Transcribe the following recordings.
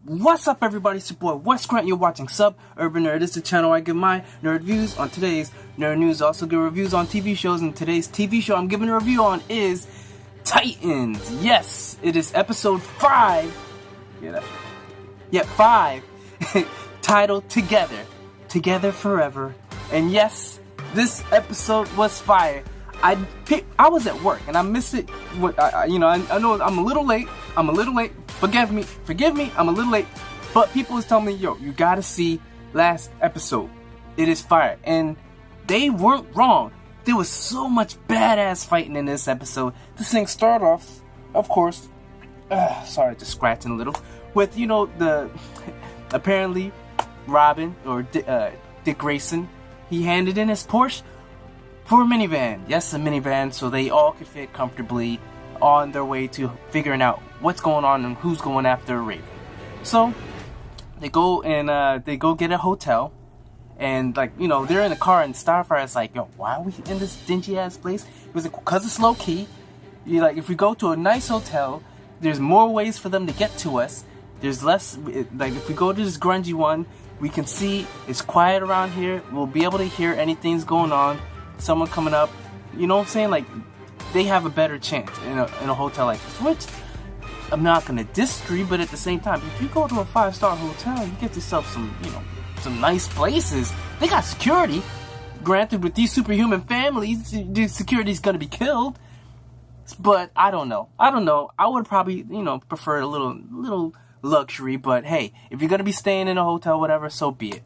What's up, everybody? It's your boy Wes Grant. You're watching Suburban Nerd. This is the channel I give my nerd views. On today's nerd news, I also give reviews on TV shows. And today's TV show I'm giving a review on is Titans. Yes, it is episode 5. Yeah, that's right. Yeah, 5. Titled Together Forever. And yes, this episode was fire. I was at work and I missed it. I know I'm a little late. Forgive me. I'm a little late. But people was telling me, yo, you gotta see last episode. It is fire. And they weren't wrong. There was so much badass fighting in this episode. This thing started off, of course, sorry, just scratching a little, with, apparently, Robin, or Dick Grayson, he handed in his Porsche for a minivan. Yes, a minivan, so they all could fit comfortably on their way to figuring out what's going on and who's going after Raven. So they go get a hotel, and they're in the car, and Starfire's like, yo, why are we in this dingy ass place? It was like, because it's low key. If we go to a nice hotel, there's more ways for them to get to us. There's less, if we go to this grungy one, we can see it's quiet around here. We'll be able to hear anything's going on, someone coming up. You know what I'm saying? They have a better chance in a hotel like this, which I'm not gonna disagree, but at the same time, if you go to a 5-star hotel, you get yourself some nice places. They got security. Granted, with these superhuman families, the security's gonna be killed. But I don't know. I would probably, prefer a little luxury, but hey, if you're gonna be staying in a hotel, whatever, so be it.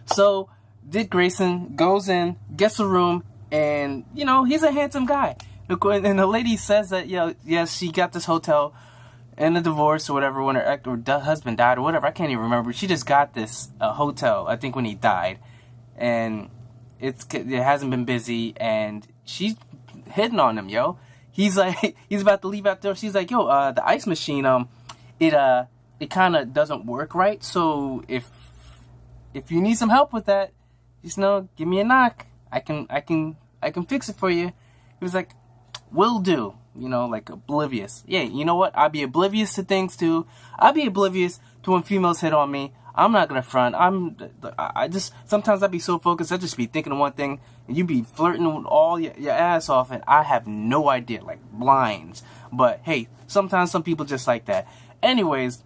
So Dick Grayson goes in, gets a room, and he's a handsome guy. And the lady says that yes, she got this hotel in a divorce or whatever when her husband died or whatever. I can't even remember. She just got this hotel, I think, when he died, and it hasn't been busy, and she's hitting on him, yo. He's like, he's about to leave out there. She's like, yo, the ice machine, it kind of doesn't work right. So if you need some help with that, just give me a knock. I can fix it for you. He was like, will do. Oblivious. Yeah, you know what? I'll be oblivious to things too. I'll be oblivious to when females hit on me. I'm not gonna front. I just, sometimes I be so focused, I just be thinking of one thing, and you be flirting with all your ass off, and I have no idea, like blinds. But hey, sometimes some people just like that. Anyways,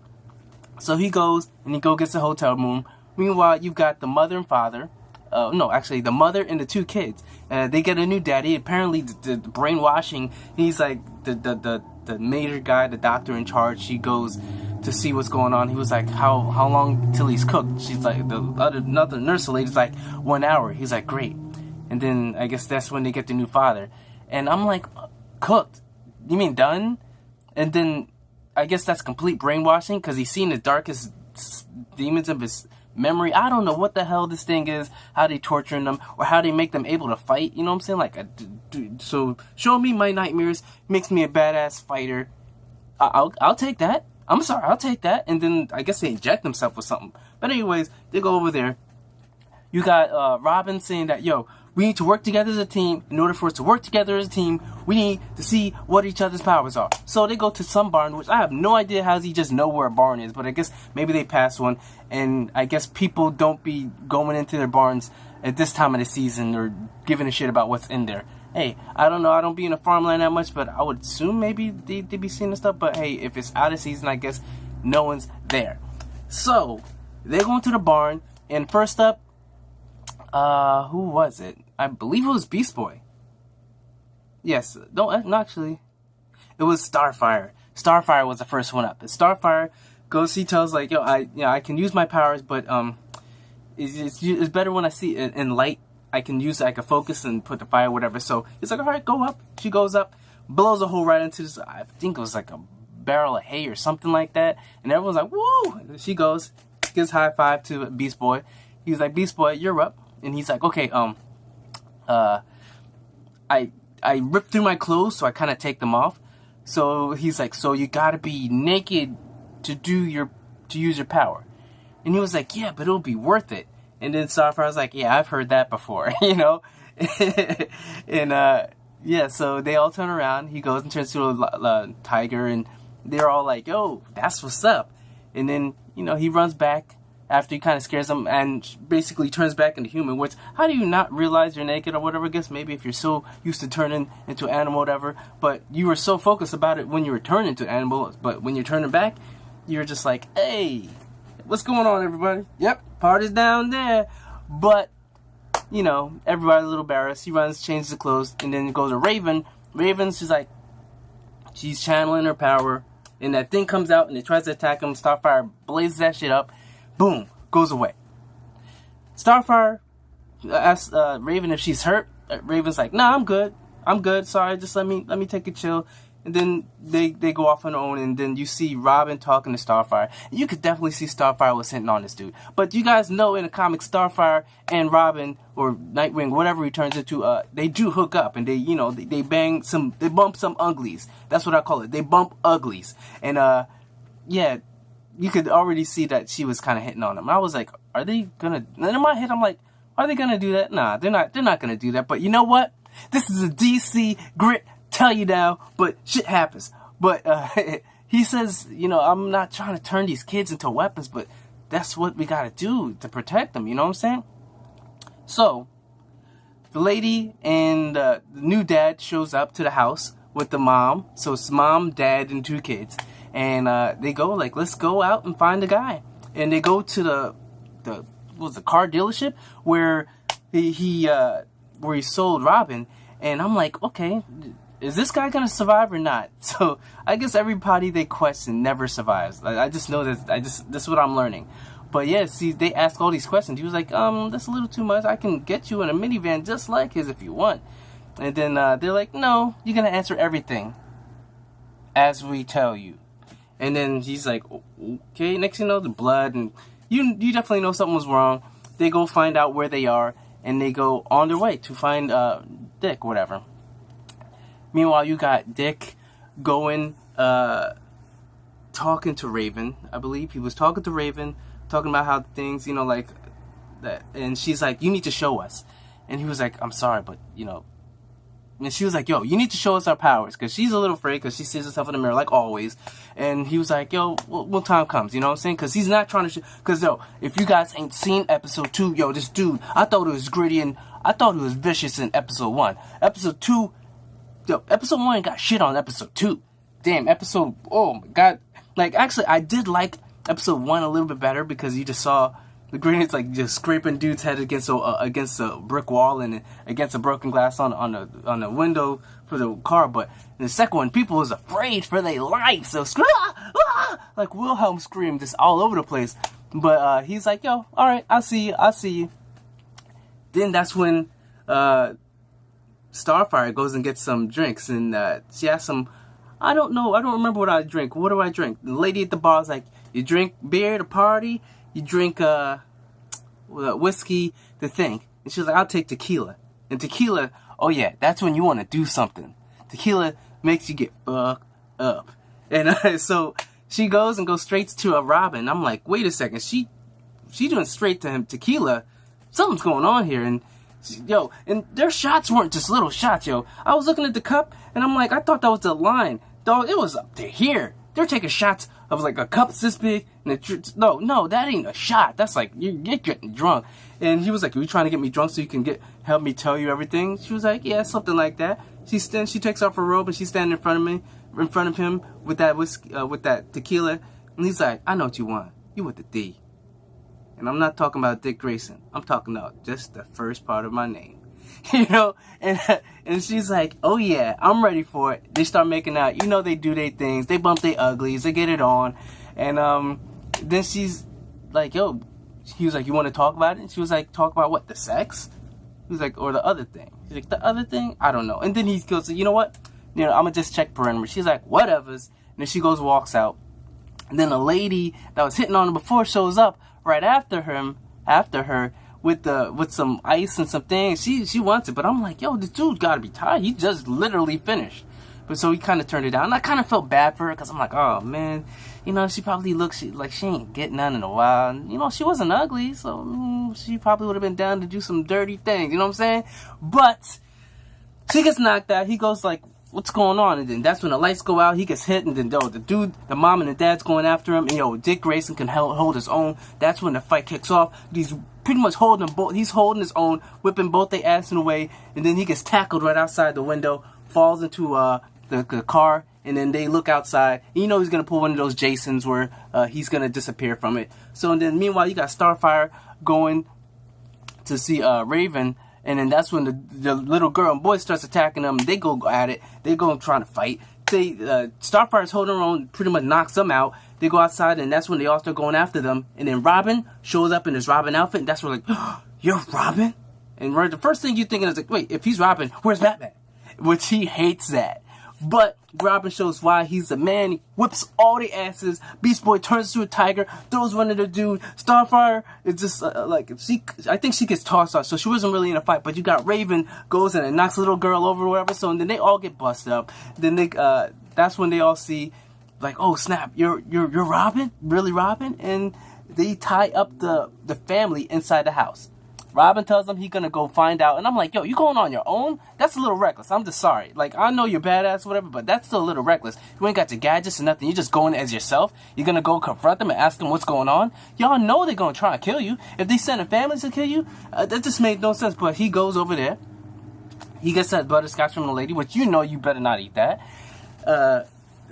so he goes and he gets a hotel room. Meanwhile, you've got the mother and father. The mother and the 2 kids. They get a new daddy. Apparently, the brainwashing. He's like the major guy, the doctor in charge. She goes to see what's going on. He was like, how long till he's cooked? She's like, another nurse lady's like, 1 hour. He's like, great. And then I guess that's when they get the new father. And I'm like, cooked? You mean done? And then I guess that's complete brainwashing, because he's seen the darkest demons of his memory. I don't know what the hell this thing is, how they torturing them, or how they make them able to fight. You know what I'm saying? So show me my nightmares, makes me a badass fighter. I'll take that. I'm sorry, I'll take that. And then I guess they inject themselves with something. But anyways, they go over there. You got Robin saying that, yo, we need to work together as a team. In order for us to work together as a team, we need to see what each other's powers are. So they go to some barn, which I have no idea how does he just know where a barn is, but I guess maybe they passed one, and I guess people don't be going into their barns at this time of the season or giving a shit about what's in there. Hey, I don't know, I don't be in a farmland that much, but I would assume maybe they'd be seeing this stuff, but hey, if it's out of season, I guess no one's there. So, they're going to the barn, and first up, who was it? I believe it was Beast Boy. Yes, no, actually, it was Starfire. Starfire was the first one up. And Starfire goes, he tells like, yo, I can use my powers, but it's better when I see it in light. I can focus and put the fire, whatever. So he's like, all right, go up. She goes up, blows a hole right into this. I think it was like a barrel of hay or something like that. And everyone's like, woo! She goes, gives high five to Beast Boy. He's like, Beast Boy, you're up. And he's like, okay, I ripped through my clothes, so I kind of take them off. So he's like, so you gotta be naked to use your power. And he was like, yeah, but it'll be worth it. And then Starfire was like, yeah, I've heard that before, And yeah, so they all turn around. He goes and turns to a tiger, and they're all like, yo, that's what's up. And then, he runs back after he kind of scares them and basically turns back into human. Which, how do you not realize you're naked or whatever? I guess maybe if you're so used to turning into an animal or whatever, but you were so focused about it when you were turning into an animal, but when you're turning back, you're just like, hey, what's going on, everybody? Yep, party's down there. But, everybody's a little embarrassed. He runs, changes the clothes, and then goes to Raven. Raven's just like, she's channeling her power, and that thing comes out, and it tries to attack him. Starfire blazes that shit up. Boom, goes away. Starfire asks Raven if she's hurt. Raven's like, nah, I'm good. Sorry, just let me take a chill. And then they go off on their own, and then you see Robin talking to Starfire. And you could definitely see Starfire was hitting on this dude. But you guys know in the comics, Starfire and Robin, or Nightwing, whatever he turns into, they do hook up, and they bang they bump some uglies. That's what I call it. They bump uglies. And yeah, you could already see that she was kind of hitting on him. I was like, are they gonna? And in my head, I'm like, are they gonna do that? Nah, they're not gonna do that. But you know what? This is a DC grit. Tell you now, but shit happens. But he says, I'm not trying to turn these kids into weapons, but that's what we gotta do to protect them. You know what I'm saying? So the lady and the new dad shows up to the house with the mom. So it's mom, dad, and 2 kids, and they go like, let's go out and find the guy. And they go to the car dealership where he sold Robin. And I'm like, okay, is this guy gonna survive or not? So I guess everybody they question never survives. I just know that. This is what I'm learning. But yeah, see, they ask all these questions. He was like, that's a little too much. I can get you in a minivan just like his if you want. And then they're like, no, you're gonna answer everything as we tell you. And then he's like, okay. Next thing you know, the blood, and you definitely know something was wrong. They go find out where they are, and they go on their way to find Dick, whatever. Meanwhile, you got Dick going, talking to Raven. I believe he was talking to Raven, talking about how things, like that. And she's like, you need to show us. And he was like, I'm sorry, but, And she was like, yo, you need to show us our powers. Because she's a little afraid because she sees herself in the mirror, like always. And he was like, yo, when time comes, you know what I'm saying? Because he's not trying to because, if you guys ain't seen episode 2, this dude, I thought it was gritty and I thought it was vicious in episode 1. Episode 2... episode 1 got shit on episode 2. Damn, oh my god. Like, actually, I did like episode 1 a little bit better because you just saw the grenades, like, just scraping dude's head against a brick wall and against a broken glass on the window for the car. But in the second one, people was afraid for their life. So, like Wilhelm screamed just all over the place. But he's like, yo, alright, I'll see you. Then that's when Starfire goes and gets some drinks, and she asks him, I don't remember what I drink. What do I drink? The lady at the bar is like, you drink beer to party, you drink whiskey to think. And she's like, I'll take tequila. And tequila, oh yeah, that's when you want to do something. Tequila makes you get fucked up. And so she goes straight to Robin. I'm like, wait a second, she doing straight to him tequila. Something's going on here. And and their shots weren't just little shots, I was looking at the cup, and I'm like, I thought that was the line. Dog, it was up to here. They're taking shots of like a cup this big, and no, that ain't a shot. That's like, you're getting drunk. And he was like, are you trying to get me drunk so you can help me tell you everything? She was like, yeah, something like that. She takes off her robe, and she's standing in front of him with that whiskey, with that tequila. And he's like, I know what you want. You want the D. And I'm not talking about Dick Grayson. I'm talking about just the first part of my name. And she's like, oh yeah, I'm ready for it. They start making out. They do their things. They bump their uglies. They get it on. And then she's like, yo, he was like, you want to talk about it? And she was like, talk about what? The sex? He was like, or the other thing? He's like, the other thing? I don't know. And then he goes, you know what? I'm going to just check perimeter. She's like, whatevers. And then she walks out. And then a lady that was hitting on him before shows up right after her with some ice and some things. She wants it, but I'm like, yo, this dude gotta be tired. He just literally finished. But so he kind of turned it down. And I kind of felt bad for her because I'm like, oh man, she probably looks like she ain't getting none in a while. And, she wasn't ugly, so she probably would have been down to do some dirty things. You know what I'm saying? But she gets knocked out. He goes like, what's going on? And then that's when the lights go out. He gets hit, and then the mom and the dad's going after him. And Dick Grayson can hold his own. That's when the fight kicks off. He's pretty much holding them both. He's holding his own, whipping both their ass in the way, and then he gets tackled right outside the window, falls into the car, and then they look outside. And he's gonna pull one of those Jasons where he's gonna disappear from it. So and then meanwhile, you got Starfire going to see Raven. And then that's when the little girl and boy starts attacking them. They go at it. They go trying to fight. Starfire's holding her own, pretty much knocks them out. They go outside, and that's when they all start going after them. And then Robin shows up in his Robin outfit, and that's where oh, you're Robin? And the first thing you're thinking is like, wait, if he's Robin, where's Batman? Which he hates that. But Robin shows why he's the man. He whips all the asses. Beast Boy turns to a tiger, throws one at the dude. Starfire is just I think she gets tossed off, so she wasn't really in a fight. But you got Raven goes in and knocks a little girl over or whatever. So and then they all get busted up. Then that's when they all see, like, oh snap, you're Robin, really Robin? And they tie up the family inside the house. Robin tells him he's gonna go find out, and I'm like, yo, you going on your own? That's a little reckless. I'm just sorry. Like, I know you're badass or whatever, but that's still a little reckless. You ain't got your gadgets or nothing. You're just going as yourself. You're gonna go confront them and ask them what's going on? Y'all know they're gonna try to kill you. If they send families to kill you, that just made no sense. But he goes over there. He gets that butterscotch from the lady, which you better not eat that.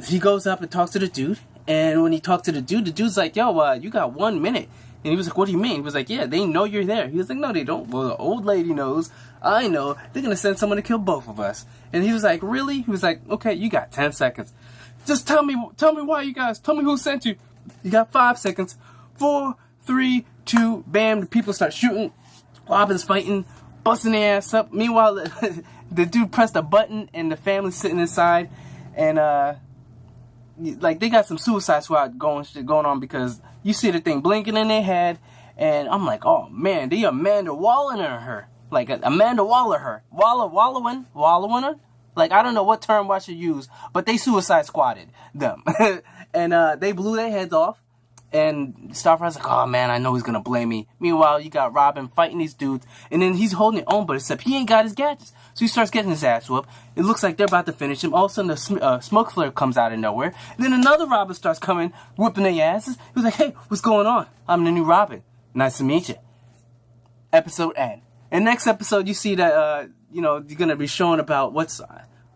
He goes up and talks to the dude, and when he talks to the dude's like, yo, you got 1 minute. And he was like, what do you mean? He was like, yeah, they know you're there. He was like, no, they don't. Well, the old lady knows. I know. They're going to send someone to kill both of us. And he was like, really? He was like, okay, you got 10 seconds. Just tell me why, you guys. Tell me who sent you. You got 5 seconds. 4, 3, 2, bam. The people start shooting. Robin's fighting, busting their ass up. Meanwhile, the dude pressed a button, and the family's sitting inside. And, they got some Suicide Squad going on because you see the thing blinking in their head, and I'm like, oh man, they Amanda Wallowing her, like Amanda Waller her, wallowing her. Like, I don't know what term I should use, but they Suicide Squadded them, and they blew their heads off. And Starfire's like, oh man, I know he's gonna blame me. Meanwhile, you got Robin fighting these dudes, and then he's holding it on, but except he ain't got his gadgets. So he starts getting his ass whooped. It looks like they're about to finish him. All of a sudden, the smoke flare comes out of nowhere. And then another Robin starts coming, whipping their asses. He was like, hey, what's going on? I'm the new Robin. Nice to meet you. Episode end. And next episode, you see that, you're gonna be showing about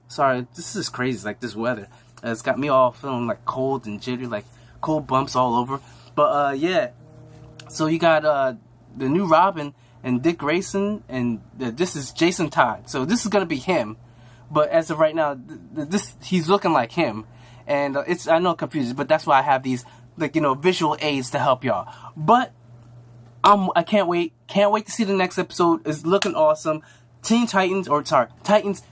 sorry, this is crazy, like this weather. It's got me all feeling like cold and jittery, like cold bumps all over. But yeah, so you got the new Robin and Dick Grayson, and this is Jason Todd. So this is gonna be him, but as of right now, he's looking like him, and I know confusing, but that's why I have these visual aids to help y'all. But I can't wait to see the next episode. It's looking awesome. Titans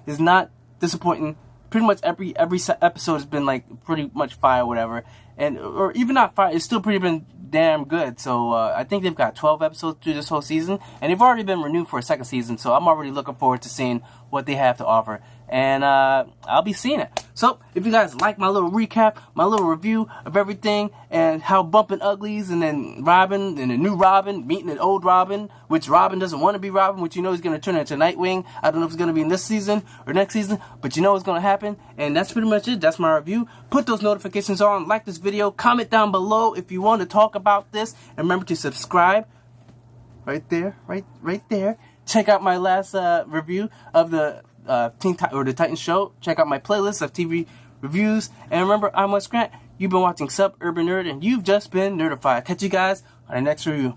is not disappointing. Pretty much every episode has been like pretty much fire, whatever, or even not fire. It's still pretty been damn good. So I think they've got 12 episodes through this whole season, and they've already been renewed for a second season. So I'm already looking forward to seeing what they have to offer, and I'll be seeing it. So if you guys like my little recap, my little review of everything, and how bumping uglies, and then Robin and the new Robin meeting an old Robin, which Robin doesn't want to be Robin, which he's going to turn into Nightwing. I don't know if it's going to be in this season or next season, but what's going to happen. And that's pretty much it. That's my review. Put those notifications on, like this video, comment down below if you want to talk about this, and remember to subscribe. Right there, right there. Check out my last review of the the Titans show. Check out my playlist of TV reviews. And remember, I'm Wes Grant. You've been watching Suburban Nerd, and you've just been nerdified. Catch you guys on the next review.